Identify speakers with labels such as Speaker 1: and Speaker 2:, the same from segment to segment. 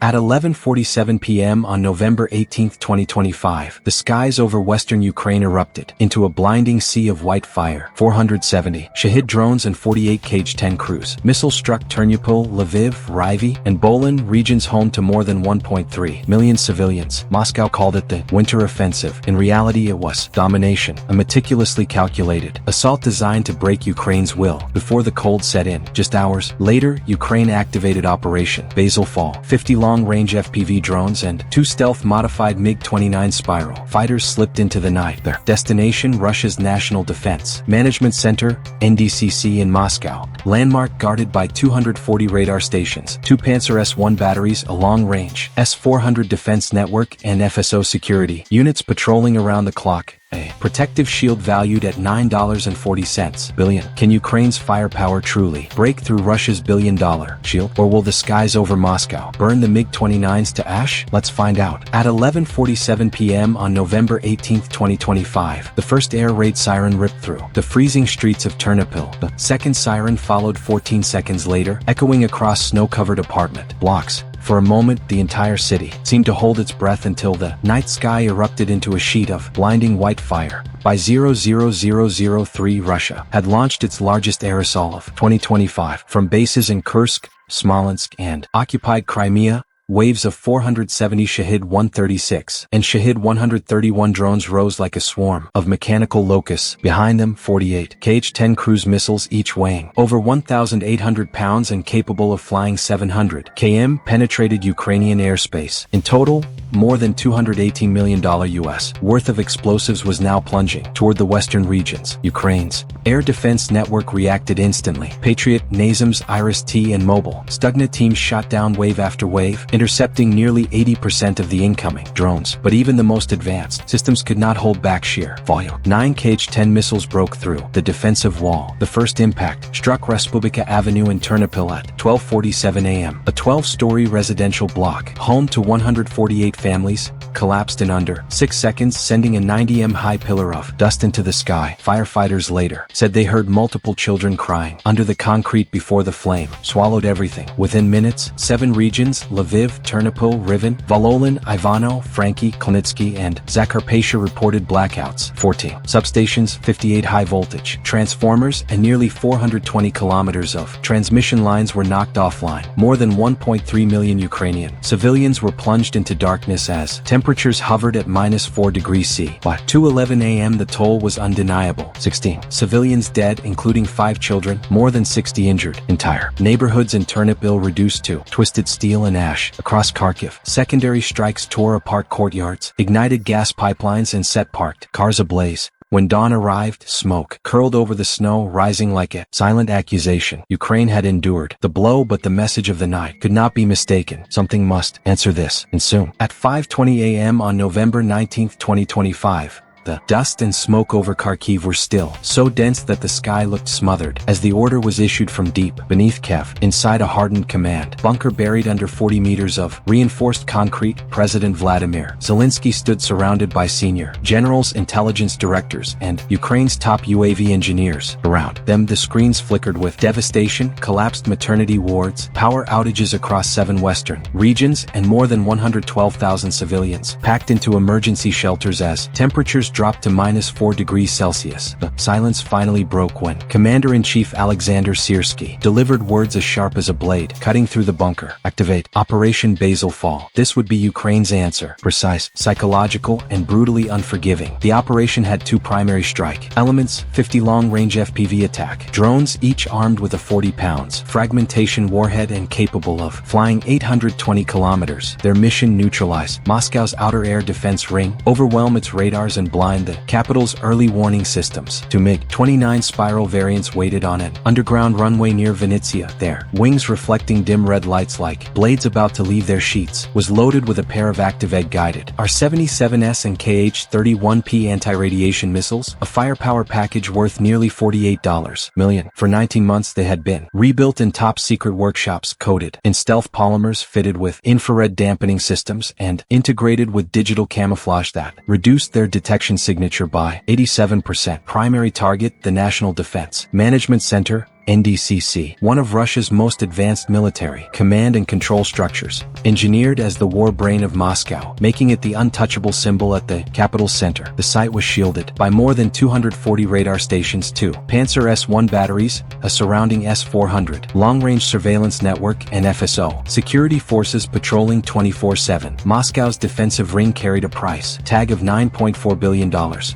Speaker 1: At 11:47 p.m. on November 18, 2025, the skies over western Ukraine erupted into a blinding sea of white fire. 470 Shahid drones and 48 Kh-10 cruise missiles struck Ternopil, Lviv, Rivne, and Bolin regions home to more than 1.3 million civilians. Moscow called it the winter offensive. In reality, it was domination, a meticulously calculated assault designed to break Ukraine's will before the cold set in. Just hours later, Ukraine activated Operation Basilfall. 50 long-range FPV drones and 2 stealth-modified MiG-29 Spiral fighters slipped into the night. Their destination, Russia's National Defense Management Center, NDCC in Moscow, landmark guarded by 240 radar stations, 2 Panzer S-1 batteries, a long-range S-400 defense network, and FSO security units patrolling around the clock. A protective shield valued at $9.40 billion. Can Ukraine's firepower truly break through Russia's billion-dollar shield? Or will the skies over Moscow burn the MiG-29s to ash? Let's find out. At 11:47 p.m. on November 18, 2025, the first air raid siren ripped through the freezing streets of Ternopil. The second siren followed 14 seconds later, echoing across snow-covered apartment blocks. For a moment, the entire city seemed to hold its breath until the night sky erupted into a sheet of blinding white fire. By 00:03, Russia had launched its largest aerosol of 2025 from bases in Kursk, Smolensk, and occupied Crimea. Waves of 470 Shahid-136 and Shahid-131 drones rose like a swarm of mechanical locusts. Behind them, 48 Kh-10 cruise missiles, each weighing over 1,800 pounds and capable of flying 700 km, penetrated Ukrainian airspace. In total, more than $218 million US worth of explosives was now plunging toward the western regions. Ukraine's air defense network reacted instantly. Patriot, NASAMS, Iris-T, and Mobile Stugna teams shot down wave after wave, intercepting nearly 80% of the incoming drones. But even the most advanced systems could not hold back sheer volume. 9 Kh-10 missiles broke through the defensive wall. The first impact struck Respublika Avenue in Ternopil at 12:47 a.m. A 12-story residential block, home to 148 families, collapsed in under 6 seconds, sending a 90 m high pillar of dust into the sky. Firefighters later said they heard multiple children crying under the concrete before the flame swallowed everything. Within minutes, 7 regions, Lviv, Ternopil, Rivne, Vololin, Ivano, Franky, Klinitsky, and Zakarpattia reported blackouts. 14 substations, 58 high-voltage transformers, and nearly 420 kilometers of transmission lines were knocked offline. More than 1.3 million Ukrainian civilians were plunged into darkness as temperatures hovered at -4°C. By 2:11 a.m. the toll was undeniable. 16 civilians dead, including 5 children, more than 60 injured. Entire neighborhoods in Ternopil reduced to twisted steel and ash. Across Kharkiv, secondary strikes tore apart courtyards, ignited gas pipelines, and set parked cars ablaze. When dawn arrived, smoke curled over the snow, rising like a silent accusation. Ukraine had endured the blow, but the message of the night could not be mistaken. Something must answer this, and soon. At 5:20 a.m. on November 19, 2025, the dust and smoke over Kharkiv were still so dense that the sky looked smothered as the order was issued from deep beneath Kiev. Inside a hardened command bunker buried under 40 meters of reinforced concrete, President Vladimir Zelensky stood surrounded by senior generals, intelligence directors, and Ukraine's top UAV engineers. Around them, the screens flickered with devastation, collapsed maternity wards, power outages across 7 western regions, and more than 112,000 civilians packed into emergency shelters as temperatures dropped to -4°C. The silence finally broke when Commander-in-Chief Alexander Syrskyi delivered words as sharp as a blade, cutting through the bunker. Activate Operation Basilfall. This would be Ukraine's answer. Precise, psychological, and brutally unforgiving. The operation had 2 primary strike elements: 50 long-range FPV attack drones, each armed with a 40 pounds fragmentation warhead and capable of flying 820 kilometers. Their mission: neutralize Moscow's outer air defense ring, overwhelm its radars, and blind the capital's early warning systems. 2 MiG-29 Spiral variants waited on an underground runway near Vinnytsia. Their wings reflecting dim red lights like blades about to leave their sheets, was loaded with a pair of Active-Egg-guided R-77S and Kh-31P anti-radiation missiles, a firepower package worth nearly $48 million. For 19 months they had been rebuilt in top-secret workshops, coated in stealth polymers, fitted with infrared dampening systems, and integrated with digital camouflage that reduced their detection signature by 87%. Primary target: the National Defense Management Center, NDCC, one of Russia's most advanced military command and control structures, engineered as the war brain of Moscow, making it the untouchable symbol at the capital's center. The site was shielded by more than 240 radar stations, 2 Panzer S-1 batteries, a surrounding S-400 long-range surveillance network, and FSO security forces patrolling 24/7. Moscow's defensive ring carried a price tag of $9.4 billion.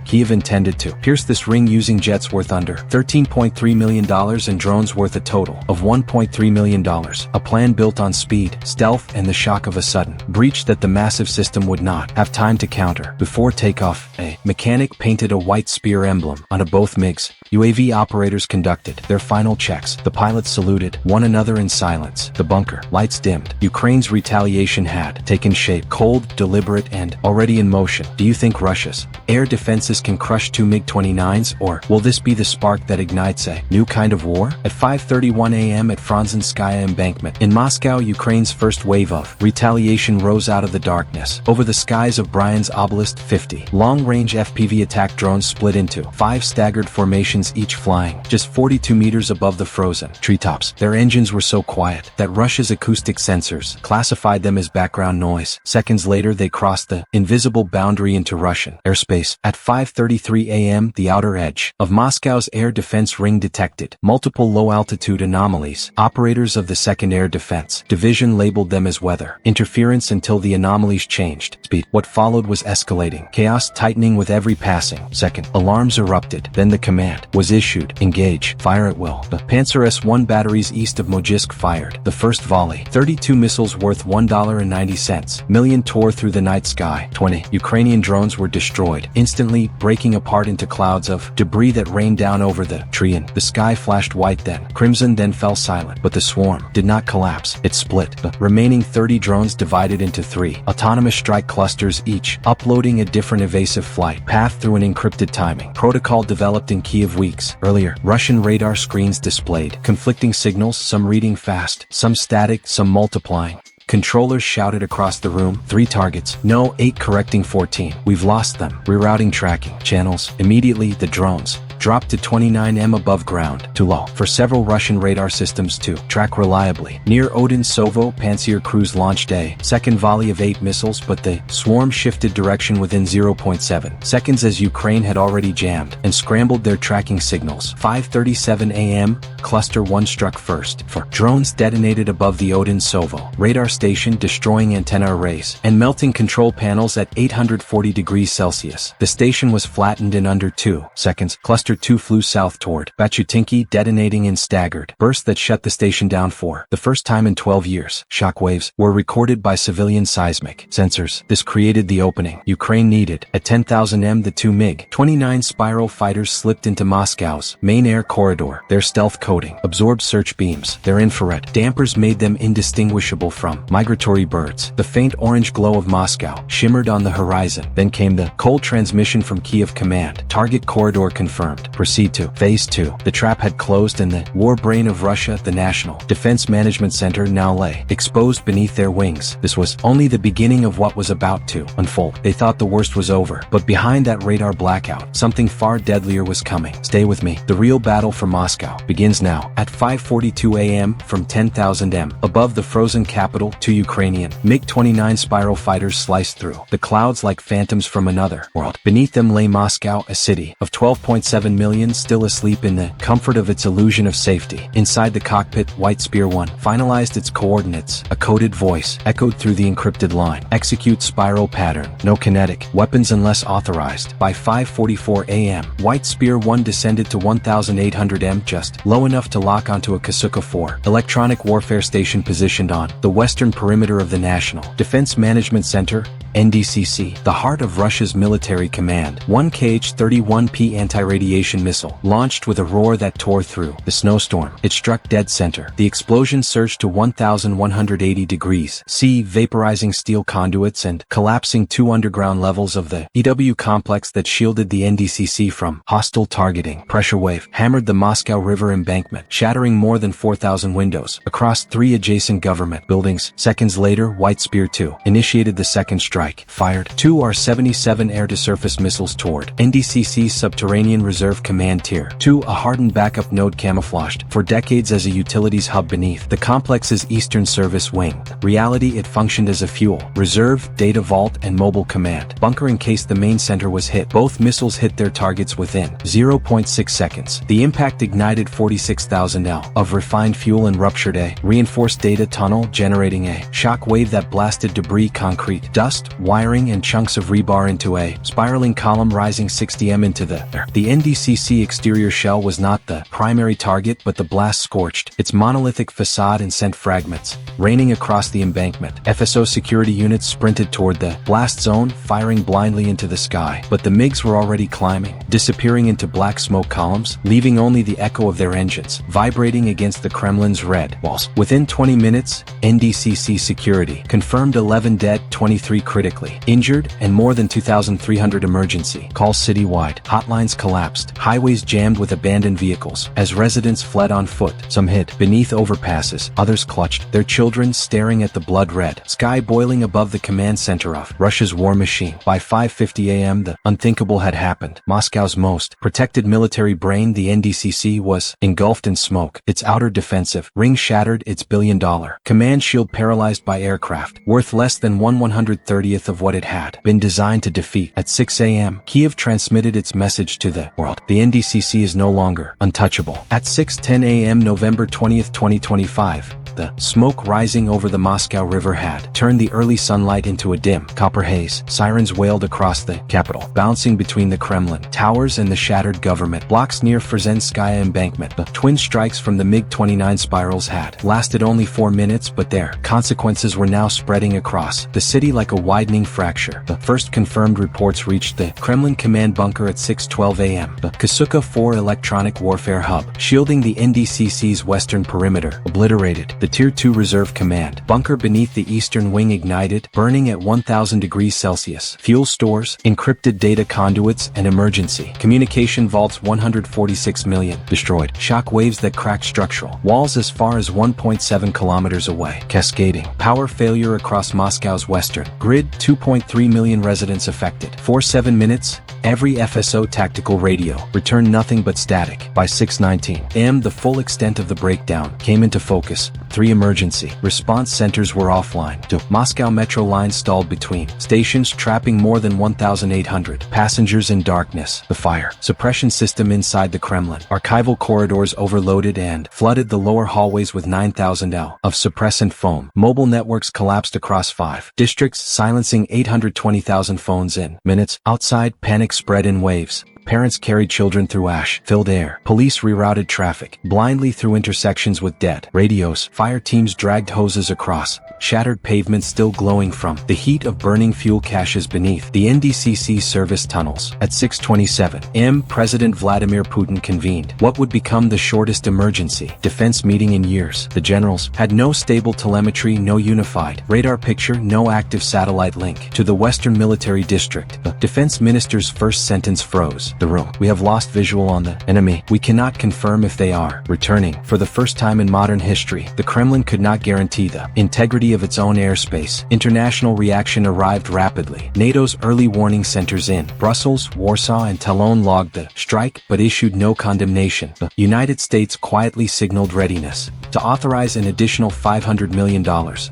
Speaker 1: Kiev intended to pierce this ring using jets worth under $13.3 million and drones worth a total of $1.3 million. A plan built on speed, stealth, and the shock of a sudden breach that the massive system would not have time to counter. Before takeoff, a mechanic painted a white spear emblem on both MiGs. UAV operators conducted their final checks. The pilots saluted one another in silence. The bunker lights dimmed. Ukraine's retaliation had taken shape, cold, deliberate, and already in motion. Do you think Russia's air defenses can crush 2 MiG-29s, or will this be the spark that ignites a new kind of war? At 5:31 a.m. at Franzenskaya Embankment in Moscow, Ukraine's first wave of retaliation rose out of the darkness. Over the skies of Bryan's Obelisk, 50 long-range FPV attack drones split into 5 staggered formations, each flying just 42 meters above the frozen treetops. Their engines were so quiet that Russia's acoustic sensors classified them as background noise. Seconds later, they crossed the invisible boundary into Russian airspace. At 5:33 a.m., the outer edge of Moscow's air defense ring detected multiple low-altitude anomalies. Operators of the 2nd Air Defense Division labeled them as weather interference until the anomalies changed speed. What followed was escalating chaos, tightening with every passing second. Alarms erupted. Then the command was issued: engage, fire at will. The Panzer S-1 batteries east of Mogisk fired the first volley. 32 missiles worth $1.90 million tore through the night sky. 20 Ukrainian drones were destroyed, instantly breaking apart into clouds of debris that rained down over the tree. The sky flashed white, then crimson, then fell silent. But the swarm did not collapse. It split. The remaining 30 drones divided into 3 autonomous strike clusters, each uploading a different evasive flight path through an encrypted timing protocol developed in Kiev weeks earlier. Russian radar screens displayed conflicting signals, some reading fast, some static, some multiplying. Controllers shouted across the room, 3 targets. No, 8 correcting 14. We've lost them. Rerouting tracking channels. Immediately, the drones dropped to 29 m above ground, too low for several Russian radar systems to track reliably. Near Odin-Sovo, Pantsir crews launched a second volley of 8 missiles, but the swarm shifted direction within 0.7 seconds as Ukraine had already jammed and scrambled their tracking signals. 5:37 a.m., Cluster 1 struck first. For drones detonated above the Odin-Sovo radar station, destroying antenna arrays and melting control panels at 840 degrees Celsius. The station was flattened in under 2 seconds. Cluster 2 flew south toward Bachutinki, detonating in staggered bursts that shut the station down for the first time in 12 years. Shockwaves were recorded by civilian seismic sensors. This created the opening Ukraine needed. At 10,000 m, the 2 MiG-29 spiral fighters slipped into Moscow's main air corridor. Their stealth coating absorbed search beams. Their infrared dampers made them indistinguishable from migratory birds. The faint orange glow of Moscow shimmered on the horizon. Then came the cold transmission from Kiev Command. Target corridor confirmed. Proceed to Phase 2. The trap had closed and the war brain of Russia, the National Defense Management Center, now lay exposed beneath their wings. This was only the beginning of what was about to unfold. They thought the worst was over, but behind that radar blackout, something far deadlier was coming. Stay with me. The real battle for Moscow begins now. At 5:42 a.m. from 10,000 m above the frozen capital, 2 Ukrainian MiG-29 spiral fighters sliced through the clouds like phantoms from another world. Beneath them lay Moscow, a city of 12.7 million still asleep in the comfort of its illusion of safety. Inside the cockpit, White Spear 1 finalized its coordinates. A coded voice echoed through the encrypted line. Execute spiral pattern. No kinetic weapons unless authorized. By 5:44 a.m., White Spear 1 descended to 1,800 m, just low enough to lock onto a Kasuka 4 electronic warfare station positioned on the western perimeter of the National Defense Management Center, NDCC, the heart of Russia's military command. 1 Kh-31P anti-radiation missile launched with a roar that tore through the snowstorm. It struck dead center. The explosion surged to 1,180 degrees C, vaporizing steel conduits and collapsing 2 underground levels of the EW complex that shielded the NDCC from hostile targeting. Pressure wave hammered the Moscow River embankment, shattering more than 4,000 windows across 3 adjacent government buildings. Seconds later, White Spear 2 initiated the second strike, fired 2 R-77 air-to-surface missiles toward NDCC's subterranean reserve reserve command tier. 2. A hardened backup node camouflaged for decades as a utilities hub beneath the complex's eastern service wing. Reality, it functioned as a fuel, reserve, data vault, and mobile command bunker in case the main center was hit. Both missiles hit their targets within 0.6 seconds. The impact ignited 46,000 L of refined fuel and ruptured a reinforced data tunnel, generating a shock wave that blasted debris, concrete, dust, wiring, and chunks of rebar into a spiraling column rising 60 m into the air. The NDCC exterior shell was not the primary target, but the blast scorched its monolithic facade and sent fragments raining across the embankment. FSO security units sprinted toward the blast zone, firing blindly into the sky, but the MiGs were already climbing, disappearing into black smoke columns, leaving only the echo of their engines vibrating against the Kremlin's red walls. Within 20 minutes, NDCC security confirmed 11 dead, 23 critically injured, and more than 2,300 emergency calls citywide. Hotlines collapsed, highways jammed with abandoned vehicles as residents fled on foot. Some hid beneath overpasses, others clutched their children, staring at the blood-red sky boiling above the command center of Russia's war machine. By 5:50 a.m. the unthinkable had happened. Moscow's most protected military brain, the NDCC, was engulfed in smoke, its outer defensive ring shattered, its billion-dollar command shield paralyzed by aircraft worth less than 1/130th of what it had been designed to defeat. At 6 a.m., Kiev transmitted its message to the world. The NDCC is no longer untouchable. At 6:10 a.m. November 20th, 2025, the smoke rising over the Moscow River had turned the early sunlight into a dim copper haze. Sirens wailed across the capital, bouncing between the Kremlin towers and the shattered government blocks near Frzenskaya embankment. The twin strikes from the MiG-29 spirals had lasted only 4 minutes, but their consequences were now spreading across the city like a widening fracture. The first confirmed reports reached the Kremlin command bunker at 6:12 a.m. The Kasuka 4 electronic warfare hub, shielding the NDCC's western perimeter, obliterated. The Tier 2 Reserve Command bunker beneath the eastern wing ignited, burning at 1,000 degrees Celsius. Fuel stores, encrypted data conduits, and emergency communication vaults 146 million destroyed. Shock waves that cracked structural walls as far as 1.7 kilometers away. Cascading power failure across Moscow's western grid, 2.3 million residents affected. For 7 minutes, every FSO tactical radio returned nothing but static. By 6:19 a.m., the full extent of the breakdown came into focus. 3 emergency response centers were offline. 2 Moscow metro lines stalled between stations, trapping more than 1,800 passengers in darkness. The fire suppression system inside the Kremlin archival corridors overloaded and flooded the lower hallways with 9,000 L of suppressant foam. Mobile networks collapsed across 5 districts, silencing 820,000 phones in minutes. Outside, panic spread in waves. Parents carried children through ash-filled air. Police rerouted traffic blindly through intersections with dead radios. Fire teams dragged hoses across shattered pavements still glowing from the heat of burning fuel caches beneath the NDCC service tunnels. At 6:27 a.m., President Vladimir Putin convened what would become the shortest emergency defense meeting in years. The generals had no stable telemetry, no unified radar picture, no active satellite link to the Western Military District. The defense minister's first sentence froze the room. We have lost visual on the enemy. We cannot confirm if they are returning. For the first time in modern history, the Kremlin could not guarantee the integrity of its own airspace. International reaction arrived rapidly. NATO's early warning centers in Brussels, Warsaw, and Talon logged the strike, but issued no condemnation. The United States quietly signaled readiness to authorize an additional $500 million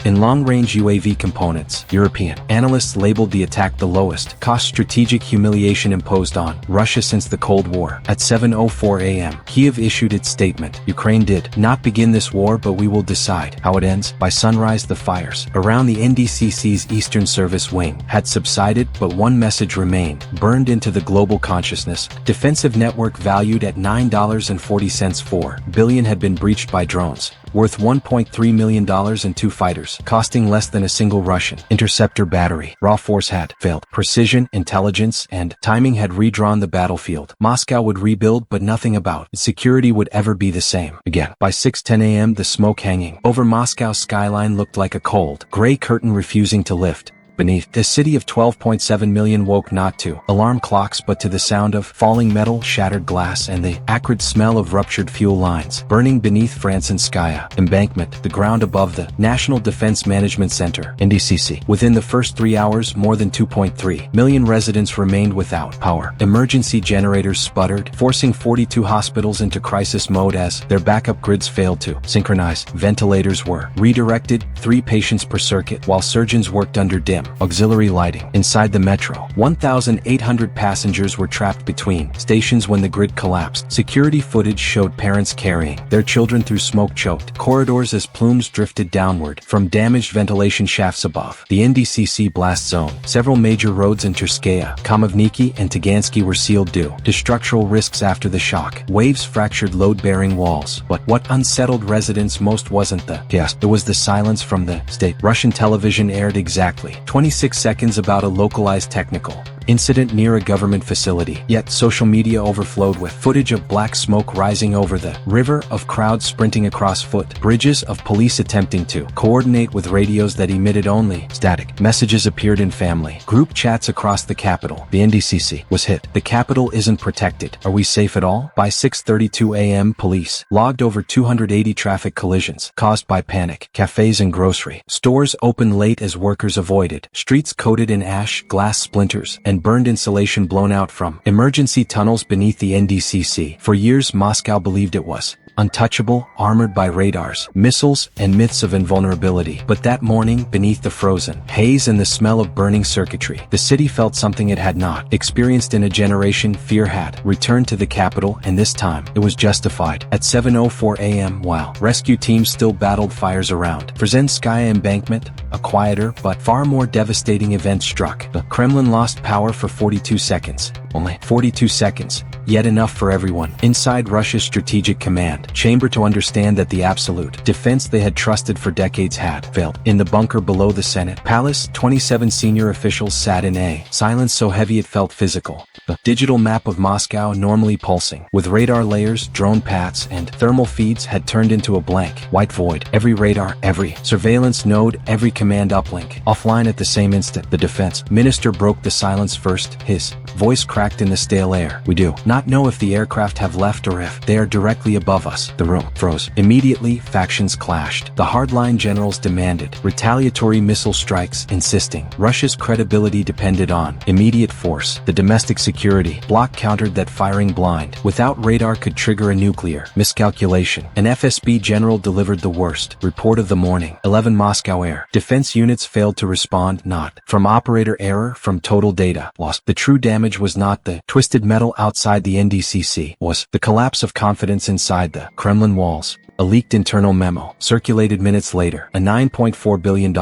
Speaker 1: in long-range UAV components. European analysts labeled the attack the lowest cost strategic humiliation imposed on Russia since the Cold War. At 7:04 a.m., Kiev issued its statement. Ukraine did not begin this war, but we will decide how it ends. By sunrise, the fires around the NDCC's Eastern Service Wing had subsided, but one message remained, burned into the global consciousness. Defensive network valued at $9.40 4 billion had been breached by drones, worth $1.3 million, and 2 fighters, costing less than a single Russian interceptor battery. Raw force had failed. Precision, intelligence, and timing had redrawn the battlefield. Moscow would rebuild, but nothing about its security would ever be the same again. By 6:10 a.m., the smoke hanging over Moscow's skyline looked like a cold, gray curtain refusing to lift. Beneath, the city of 12.7 million woke not to alarm clocks but to the sound of falling metal, shattered glass, and the acrid smell of ruptured fuel lines burning beneath Francenskaya embankment, the ground above the National Defense Management Center (NDCC). Within the first 3 hours, more than 2.3 million residents remained without power. Emergency generators sputtered, forcing 42 hospitals into crisis mode as their backup grids failed to synchronize. Ventilators were redirected, 3 patients per circuit, while surgeons worked under dim auxiliary lighting. Inside the metro, 1,800 passengers were trapped between stations when the grid collapsed. Security footage showed parents carrying their children through smoke-choked corridors as plumes drifted downward from damaged ventilation shafts above the NDCC blast zone. Several major roads in Terskaya, Kamovniki, and Tagansky were sealed due to structural risks after the shock. Waves fractured load-bearing walls. But what unsettled residents most wasn't the chaos, it was the silence from the state. Russian television aired exactly 26 seconds about a localized technical incident near a government facility. Yet social media overflowed with footage of black smoke rising over the river, of crowds sprinting across foot bridges, of police attempting to coordinate with radios that emitted only static. Messages appeared in family group chats across the capital. The NDCC was hit. The capital isn't protected. Are we safe at all? By 6:32 a.m. police logged over 280 traffic collisions caused by panic. Cafes and grocery stores opened late as workers avoided streets coated in ash, glass splinters, and burned insulation blown out from emergency tunnels beneath the NDCC. For years, Moscow believed it was untouchable, armored by radars, missiles, and myths of invulnerability. But that morning, beneath the frozen haze and the smell of burning circuitry, the city felt something it had not experienced in a generation. Fear had returned to the capital, and this time, it was justified. At 7:04 a.m., while rescue teams still battled fires around Francenskaya embankment, a quieter but far more devastating event struck. The Kremlin lost power for 42 seconds. Only 42 seconds, yet enough for everyone inside Russia's strategic command chamber to understand that the absolute defense they had trusted for decades had failed. In the bunker below the Senate Palace, 27 senior officials sat in a silence so heavy it felt physical. The digital map of Moscow, normally pulsing with radar layers, drone paths, and thermal feeds, had turned into a blank, white void. Every radar, every surveillance node, every command uplink offline at the same instant. The defense minister broke the silence first. His voice cracked in the stale air. We do not know if the aircraft have left or if they are directly above us. The room froze. Immediately, factions clashed. The hardline generals demanded retaliatory missile strikes, insisting Russia's credibility depended on immediate force. The domestic security bloc countered that firing blind without radar could trigger a nuclear miscalculation. An FSB general delivered the worst report of the morning. 11 Moscow air defense units failed to respond, not from operator error, from total data loss. The true damage was not the twisted metal outside the NDCC, was the collapse of confidence inside the Kremlin walls. A leaked internal memo circulated minutes later. A $9.4 billion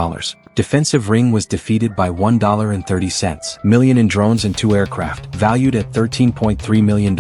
Speaker 1: defensive ring was defeated by $1.30 million in drones and 2 aircraft, valued at $13.3 million.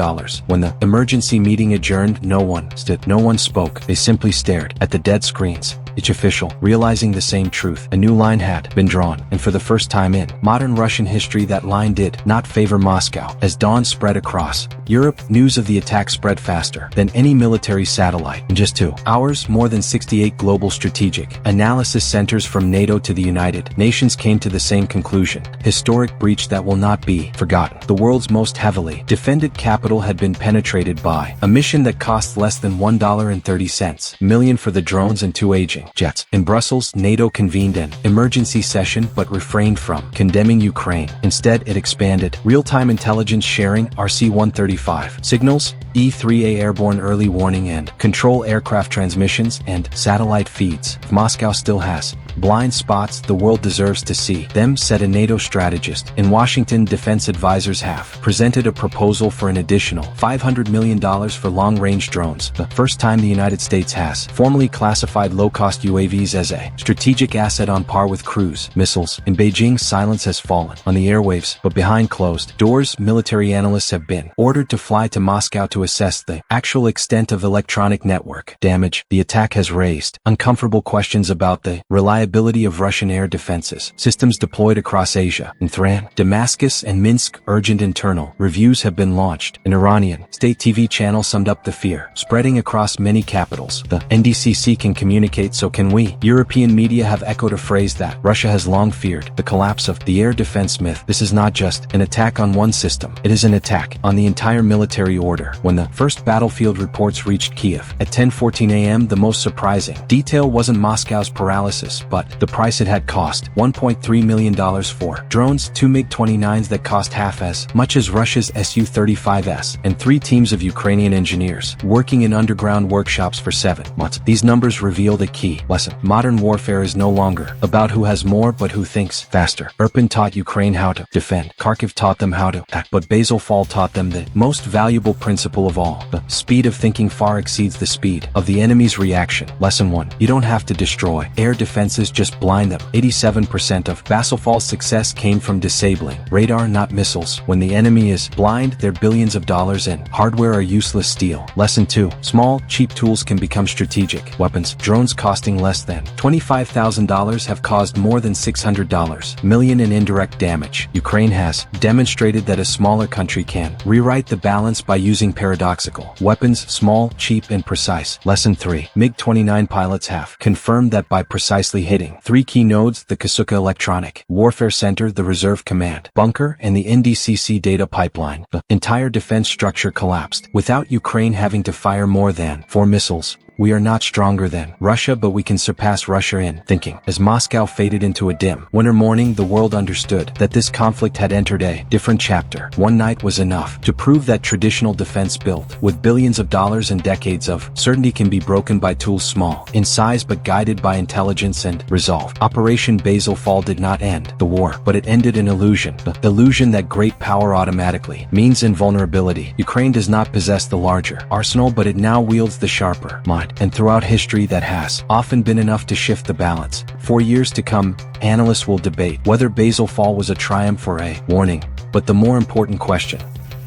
Speaker 1: When the emergency meeting adjourned, no one stood, no one spoke. They simply stared at the dead screens. Each official realizing the same truth. A new line had been drawn, and for the first time in modern Russian history, that line did not favor Moscow. As dawn spread across Europe, news of the attack spread faster than any military satellite. In just 2 hours, more than 68 global strategic analysis centers from NATO to the United Nations came to the same conclusion. Historic breach that will not be forgotten. The world's most heavily defended capital had been penetrated by a mission that cost less than $1.30 million for the drones and 2 aging jets. In Brussels, NATO convened an emergency session but refrained from condemning Ukraine. Instead, it expanded real-time intelligence sharing, RC-135 signals, E-3A airborne early warning and control aircraft transmissions, and satellite feeds. If Moscow still has blind spots, the world deserves to see them, said a NATO strategist. In Washington, defense advisors have presented a proposal for an additional $500 million for long-range drones, the first time the United States has formally classified low-cost UAVs as a strategic asset on par with cruise missiles. In Beijing, silence has fallen on the airwaves, but behind closed doors, military analysts have been ordered to fly to Moscow to to assess the actual extent of electronic network damage the attack has raised uncomfortable questions about the reliability of Russian air defenses systems deployed across Asia. In Tehran, Damascus, and Minsk, urgent internal reviews have been launched. An Iranian state TV channel summed up the fear spreading across many capitals. The NDCC can communicate, so can we. European media have echoed a phrase that Russia has long feared: the collapse of the air defense myth. This is not just an attack on one system, it is an attack on the entire military order. When the first battlefield reports reached Kiev at 10:14 a.m., the most surprising detail wasn't Moscow's paralysis, but the price it had cost: $1.3 million for drones, 2 MiG-29s that cost half as much as Russia's Su-35s, and 3 teams of Ukrainian engineers working in underground workshops for 7 months. These numbers revealed a key lesson. Modern warfare is no longer about who has more, but who thinks faster. Irpin taught Ukraine how to defend. Kharkiv taught them how to act. But Basilfall taught them the most valuable principle of all: the speed of thinking far exceeds the speed of the enemy's reaction. Lesson 1. You don't have to destroy air defenses, just blind them. 87% of Basilfall's success came from disabling radar, not missiles. When the enemy is blind, their billions of dollars in hardware are useless steel. Lesson 2. Small, cheap tools can become strategic weapons. Drones costing less than $25,000 have caused more than $600 million in indirect damage. Ukraine has demonstrated that a smaller country can rewrite the balance by using paradoxical weapons: small, cheap, and precise. Lesson 3. MiG-29 pilots have confirmed that by precisely hitting 3 key nodes: the Kasuka Electronic Warfare Center, the Reserve Command Bunker, and the NDCC data pipeline, the entire defense structure collapsed. Without Ukraine having to fire more than 4 missiles, we are not stronger than Russia, but we can surpass Russia in thinking. As Moscow faded into a dim winter morning, the world understood that this conflict had entered a different chapter. One night was enough to prove that traditional defense built with billions of dollars and decades of certainty can be broken by tools small in size but guided by intelligence and resolve. Operation Basilfall did not end the war, but it ended an illusion. The illusion that great power automatically means invulnerability. Ukraine does not possess the larger arsenal, but it now wields the sharper mind. And throughout history, that has often been enough to shift the balance. For years to come, analysts will debate whether Basilfall was a triumph or a warning. But the more important question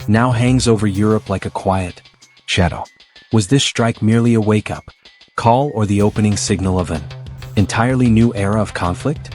Speaker 1: now hangs over Europe like a quiet shadow. Was this strike merely a wake-up call or the opening signal of an entirely new era of conflict?